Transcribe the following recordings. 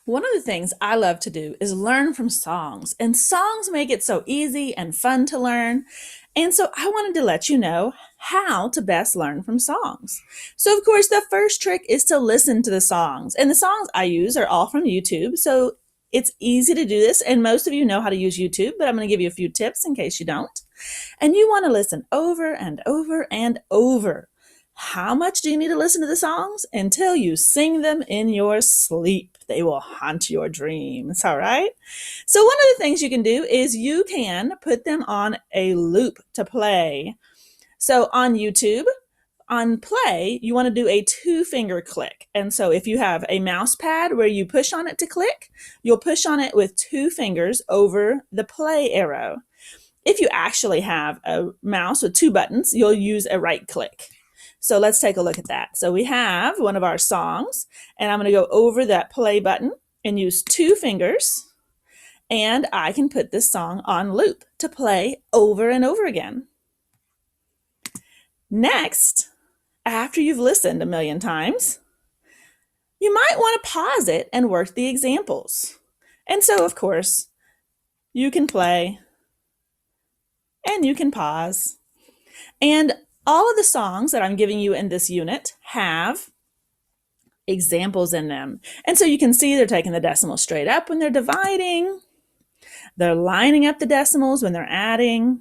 One of the things I love to do is learn from songs, and songs make it so easy and fun to learn. And so I wanted to let you know how to best learn from songs. So, of course, the first trick is to listen to the songs. And the songs I use are all from YouTube. So it's easy to do this. And most of you know how to use YouTube, but I'm going to give you a few tips in case you don't. And you want to listen over and over and over. How much do you need to listen to the songs? Until you sing them in your sleep. They will haunt your dreams, all right? So one of the things you can do is you can put them on a loop to play. So on YouTube, on play, you want to do a two-finger click. And so if you have a mouse pad where you push on it to click, you'll push on it with two fingers over the play arrow. If you actually have a mouse with two buttons, you'll use a right click. So let's take a look at that. So we have one of our songs, and I'm going to go over that play button and use two fingers, and I can put this song on loop to play over and over again. Next, after you've listened a million times, you might want to pause it and work the examples. And so, of course, you can play and you can pause. And all of the songs that I'm giving you in this unit have examples in them. And so you can see they're taking the decimals straight up when they're dividing. They're lining up the decimals when they're adding.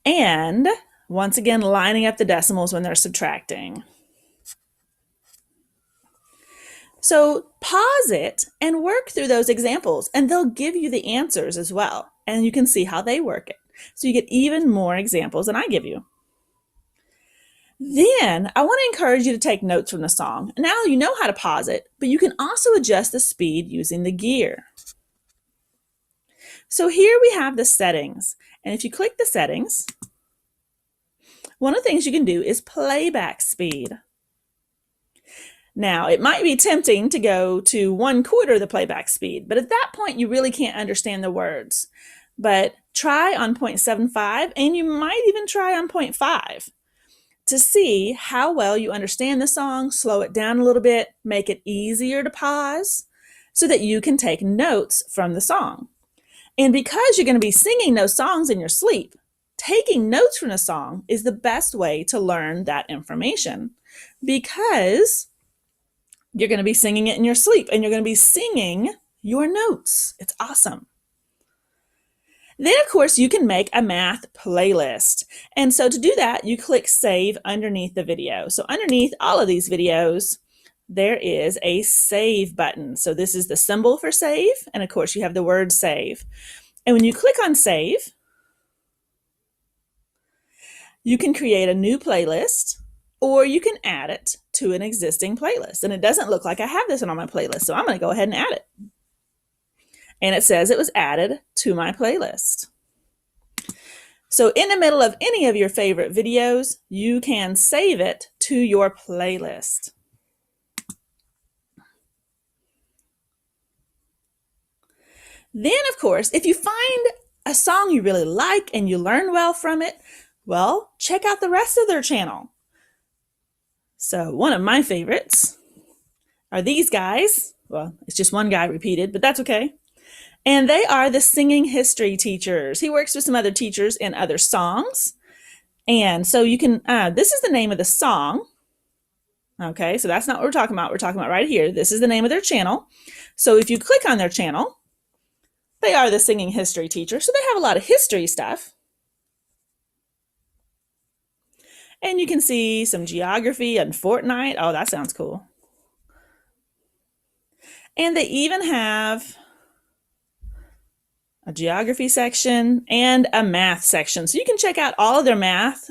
And once again, lining up the decimals when they're subtracting. So pause it and work through those examples, and they'll give you the answers as well. And you can see how they work it. So you get even more examples than I give you. Then I want to encourage you to take notes from the song. Now you know how to pause it, but you can also adjust the speed using the gear. So here we have the settings. And if you click the settings, one of the things you can do is playback speed. Now, it might be tempting to go to 1/4 the playback speed, but at that point, you really can't understand the words. But try on 0.75, and you might even try on 0.5 to see how well you understand the song, slow it down a little bit, make it easier to pause so that you can take notes from the song. And because you're going to be singing those songs in your sleep, taking notes from the song is the best way to learn that information, because you're going to be singing it in your sleep and you're going to be singing your notes. It's awesome. Then, of course, you can make a math playlist. And so to do that, you click Save underneath the video. So underneath all of these videos, there is a Save button. So this is the symbol for save. And of course, you have the word save. And when you click on Save, you can create a new playlist, or you can add it to an existing playlist. And it doesn't look like I have this one on my playlist, so I'm going to go ahead and add it. And it says it was added to my playlist. So in the middle of any of your favorite videos, you can save it to your playlist. Then, of course, if you find a song you really like and you learn well from it, well, check out the rest of their channel. So one of my favorites are these guys. Well, it's just one guy repeated, but that's okay. And they are the singing history teachers. He works with some other teachers in other songs. And so you can, this is the name of the song. Okay, so that's not what we're talking about. We're talking about right here. This is the name of their channel. So if you click on their channel, they are the singing history teacher. So they have a lot of history stuff. And you can see some geography and Fortnite. Oh, that sounds cool. And they even have a geography section and a math section. So you can check out all of their math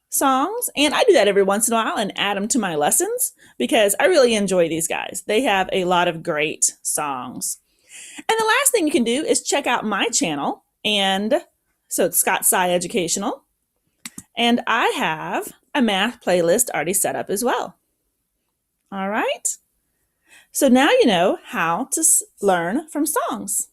songs. And I do that every once in a while and add them to my lessons because I really enjoy these guys. They have a lot of great songs. And the last thing you can do is check out my channel. And so it's Scott Sy Educational. And I have a math playlist already set up as well. All right. So now you know how to learn from songs.